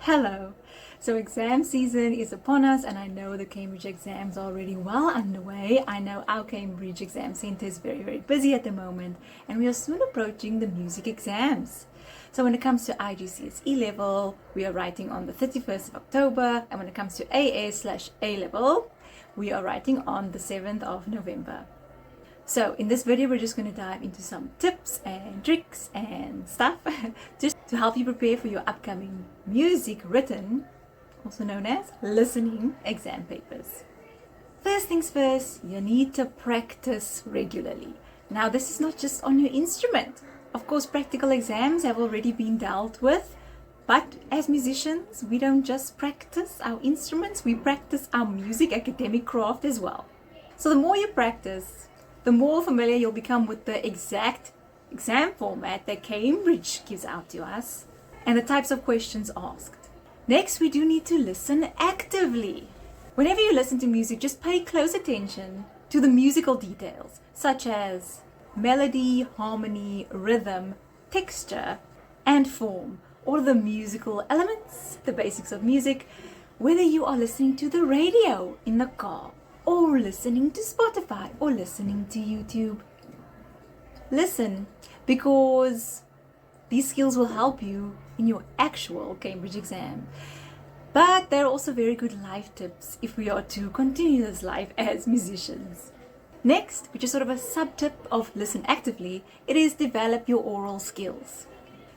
Hello! So exam season is upon us, and I know the Cambridge exams are already well underway. I know our Cambridge Exam Centre is very busy at the moment, and we are soon approaching the music exams. So when it comes to IGCSE level, we are writing on the 31st of October, and when it comes to AA/A level, we are writing on the 7th of November. So in this video, we're just going to dive into some tips and tricks and stuff just to help you prepare for your upcoming music written, also known as listening exam papers. First things first, you need to practice regularly. Now this is not just on your instrument. Of course, practical exams have already been dealt with, but as musicians, we don't just practice our instruments, we practice our music academic craft as well. So the more you practice, the more familiar you'll become with the exact exam format that Cambridge gives out to us and the types of questions asked. Next, we do need to listen actively. Whenever you listen to music, just pay close attention to the musical details, such as melody, harmony, rhythm, texture, and form, all the musical elements, the basics of music, whether you are listening to the radio in the car, or listening to Spotify, or listening to YouTube. Listen, because these skills will help you in your actual Cambridge exam. But they're also very good life tips if we are to continue this life as musicians. Next, which is sort of a sub-tip of listen actively, it is develop your oral skills.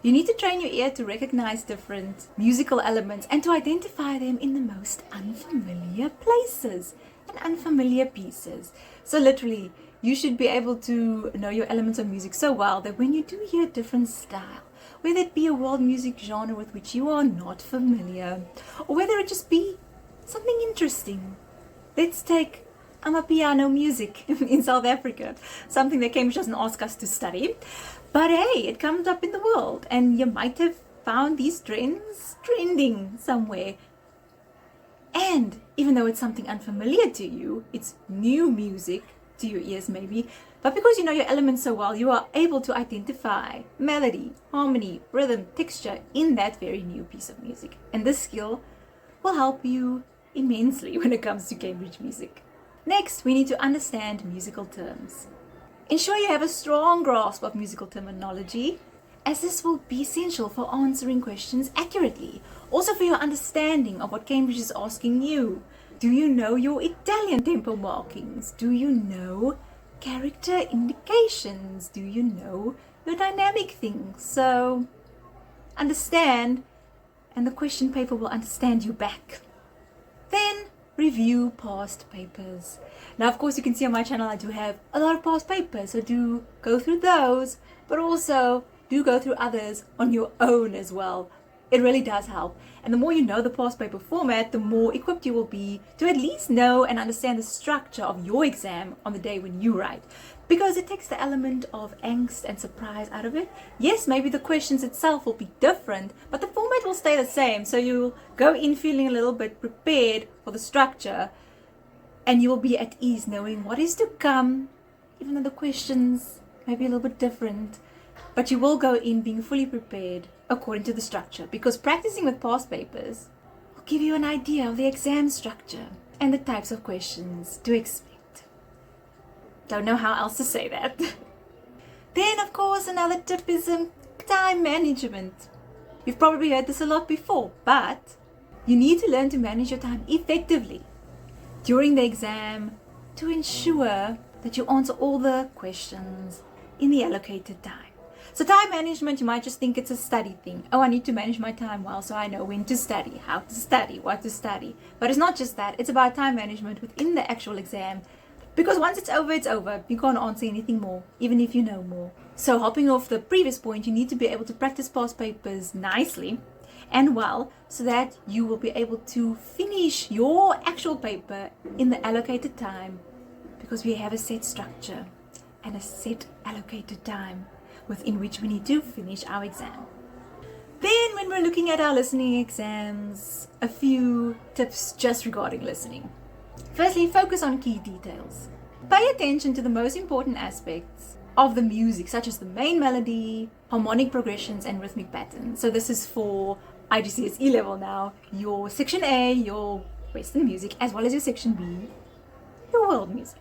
You need to train your ear to recognize different musical elements and to identify them in the most unfamiliar places and unfamiliar pieces. So literally, you should be able to know your elements of music so well that when you do hear a different style, whether it be a world music genre with which you are not familiar, or whether it just be something interesting. Let's take amapiano music in South Africa, something that Cambridge doesn't ask us to study. But hey, it comes up in the world, and you might have found these trends trending somewhere. And even though it's something unfamiliar to you, it's new music to your ears maybe, but because you know your elements so well, you are able to identify melody, harmony, rhythm, texture in that very new piece of music. And this skill will help you immensely when it comes to Cambridge music. Next, we need to understand musical terms. Ensure you have a strong grasp of musical terminology, as this will be essential for answering questions accurately. Also for your understanding of what Cambridge is asking you. Do you know your Italian tempo markings? Do you know character indications? Do you know your dynamic things? So understand, and the question paper will understand you back. Then review past papers. Now, of course, you can see on my channel I do have a lot of past papers, so do go through those, but also do go through others on your own as well. It really does help. And the more you know the past paper format, the more equipped you will be to at least know and understand the structure of your exam on the day when you write. Because it takes the element of angst and surprise out of it. Yes, maybe the questions itself will be different, but the format will stay the same. So you'll go in feeling a little bit prepared for the structure, and you will be at ease knowing what is to come, even though the questions may be a little bit different. But you will go in being fully prepared according to the structure, because practicing with past papers will give you an idea of the exam structure and the types of questions to expect. Don't know how else to say that. Then, of course, another tip is time management. You've probably heard this a lot before, but you need to learn to manage your time effectively during the exam to ensure that you answer all the questions in the allocated time. So time management, you might just think it's a study thing. Oh, I need to manage my time well so I know when to study, how to study, what to study. But it's not just that. It's about time management within the actual exam. Because once it's over, it's over. You can't answer anything more, even if you know more. So hopping off the previous point, you need to be able to practice past papers nicely and well so that you will be able to finish your actual paper in the allocated time, because we have a set structure and a set allocated time within which we need to finish our exam. Then when we're looking at our listening exams, a few tips just regarding listening. Firstly, focus on key details. Pay attention to the most important aspects of the music, such as the main melody, harmonic progressions, and rhythmic patterns. So this is for IGCSE level now, your section A, your Western music, as well as your section B, your world music.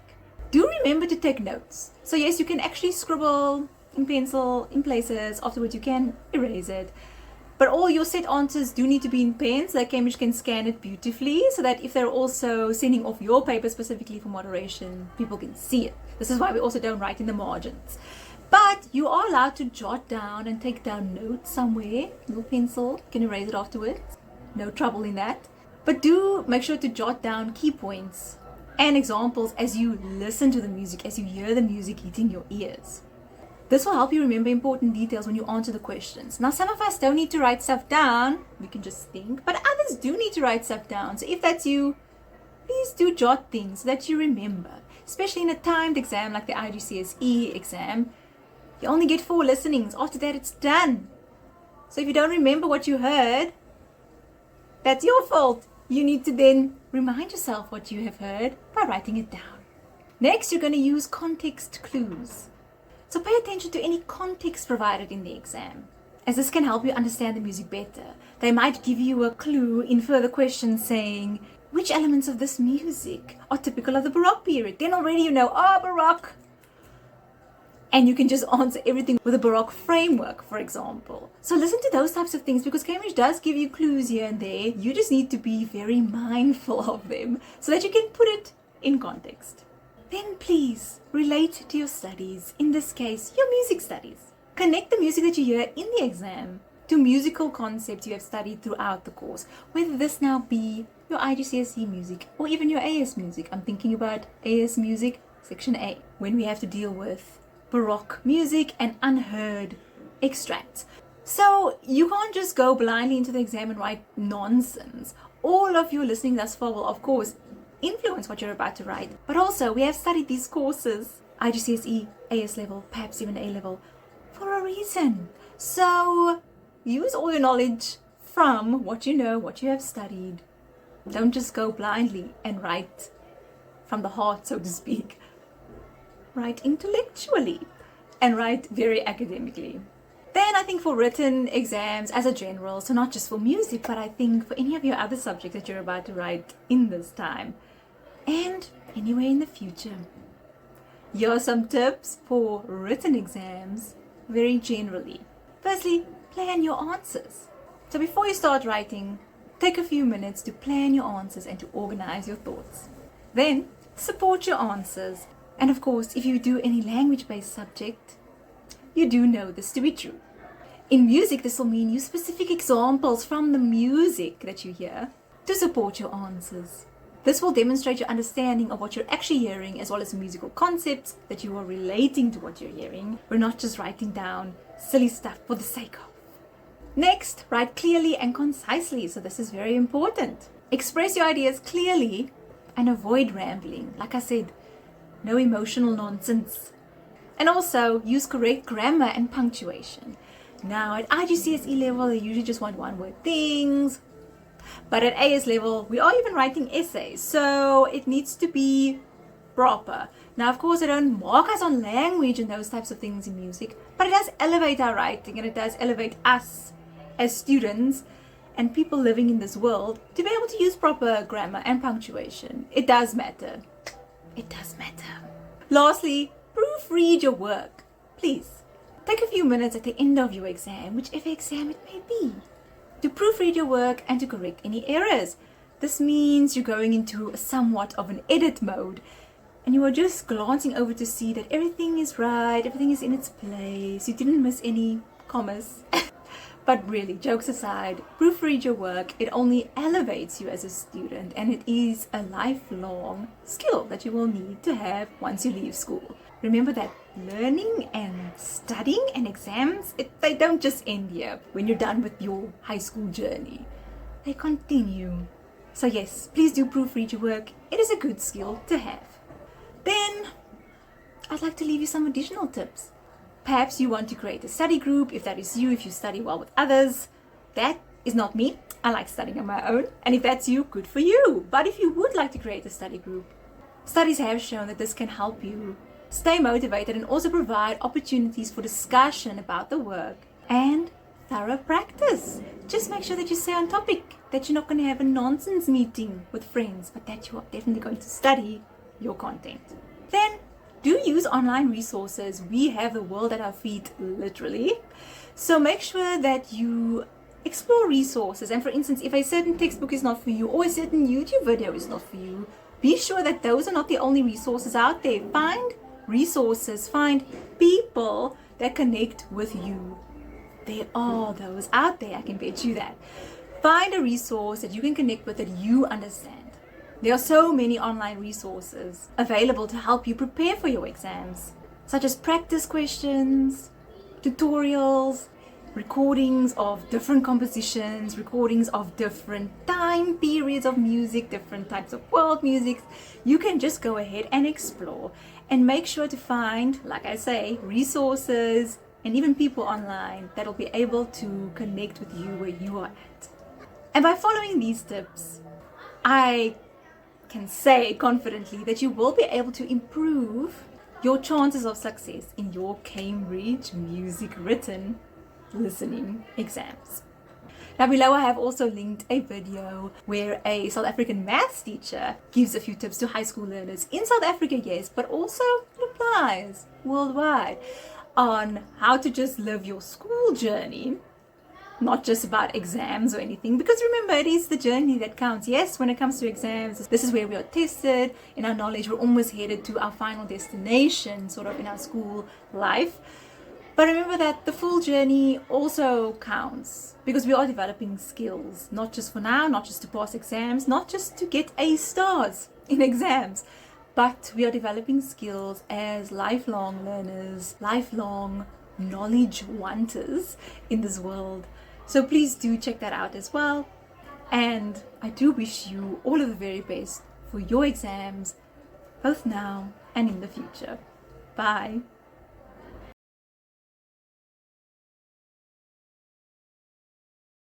Do remember to take notes. So yes, you can actually scribble in pencil in places, afterwards you can erase it. But all your set answers do need to be in pen so that Cambridge can scan it beautifully, so that if they're also sending off your paper specifically for moderation, people can see it. This is why we also don't write in the margins. But you are allowed to jot down and take down notes somewhere. Your pencil, you can erase it afterwards. No trouble in that. But do make sure to jot down key points and examples as you listen to the music, as you hear the music hitting your ears. This will help you remember important details when you answer the questions. Now, some of us don't need to write stuff down. We can just think. But others do need to write stuff down. So if that's you, please do jot things so that you remember. Especially in a timed exam like the IGCSE exam. You only get 4 listenings. After that, it's done. So if you don't remember what you heard, that's your fault. You need to then remind yourself what you have heard by writing it down. Next, you're going to use context clues. So pay attention to any context provided in the exam, as this can help you understand the music better. They might give you a clue in further questions saying, which elements of this music are typical of the Baroque period? Then already you know, Baroque. And you can just answer everything with a Baroque framework, for example. So listen to those types of things, because Cambridge does give you clues here and there. You just need to be very mindful of them so that you can put it in context. Then please relate to your studies, in this case, your music studies. Connect the music that you hear in the exam to musical concepts you have studied throughout the course, whether this now be your IGCSE music or even your AS music. I'm thinking about AS music, section A, when we have to deal with Baroque music and unheard extracts. So you can't just go blindly into the exam and write nonsense. All of your listening thus far will, of course, influence what you're about to write. But also, we have studied these courses, IGCSE, AS level, perhaps even A level, for a reason. So use all your knowledge from what you know, what you have studied. Don't just go blindly and write from the heart, so to speak. Write intellectually and write very academically. Then I think for written exams as a general, so not just for music, but I think for any of your other subjects that you're about to write in this time and anywhere in the future. Here are some tips for written exams very generally. Firstly, plan your answers. So before you start writing, take a few minutes to plan your answers and to organize your thoughts. Then support your answers. And of course, if you do any language-based subject, you do know this to be true. In music, this will mean use specific examples from the music that you hear to support your answers. This will demonstrate your understanding of what you're actually hearing, as well as musical concepts that you are relating to what you're hearing. We're not just writing down silly stuff for the sake of. Next, write clearly and concisely. So this is very important. Express your ideas clearly and avoid rambling. Like I said, no emotional nonsense. And also use correct grammar and punctuation. Now at IGCSE level, they usually just want one-word things. But at AS level, we are even writing essays. So it needs to be proper. Now, of course, they don't mark us on language and those types of things in music. But it does elevate our writing, and it does elevate us as students and people living in this world to be able to use proper grammar and punctuation. It does matter. It does matter. Lastly, proofread your work. Please, take a few minutes at the end of your exam, whichever exam it may be, to proofread your work and to correct any errors. This means you're going into somewhat of an edit mode, and you are just glancing over to see that everything is right, everything is in its place, you didn't miss any commas. But really, jokes aside, proofread your work. It only elevates you as a student, and it is a lifelong skill that you will need to have once you leave school. Remember that learning and studying and exams, they don't just end here when you're done with your high school journey. They continue. So yes, please do proofread your work. It is a good skill to have. Then, I'd like to leave you some additional tips. Perhaps you want to create a study group, if that is you, if you study well with others. That is not me. I like studying on my own. And if that's you, good for you. But if you would like to create a study group, studies have shown that this can help you stay motivated and also provide opportunities for discussion about the work and thorough practice. Just make sure that you stay on topic, that you're not going to have a nonsense meeting with friends, but that you are definitely going to study your content. Then do use online resources. We have the world at our feet, literally. So make sure that you explore resources. And for instance, if a certain textbook is not for you or a certain YouTube video is not for you, be sure that those are not the only resources out there. Find resources, find people that connect with you. There are those out there, I can bet you that. Find a resource that you can connect with that you understand. There are so many online resources available to help you prepare for your exams, such as practice questions, tutorials, recordings of different compositions, recordings of different time periods of music, different types of world music. You can just go ahead and explore and make sure to find, like I say, resources and even people online that'll be able to connect with you where you are at. And by following these tips, I can say confidently that you will be able to improve your chances of success in your Cambridge Music Written Listening exams. Now below I have also linked a video where a South African maths teacher gives a few tips to high school learners in South Africa, yes, but also it applies worldwide on how to just live your school journey, not just about exams or anything, because remember, it is the journey that counts. Yes, when it comes to exams, this is where we are tested in our knowledge. We're almost headed to our final destination, sort of in our school life. But remember that the full journey also counts, because we are developing skills, not just for now, not just to pass exams, not just to get A stars in exams, but we are developing skills as lifelong learners, lifelong knowledge wanters in this world. So please do check that out as well. And I do wish you all of the very best for your exams, both now and in the future. Bye.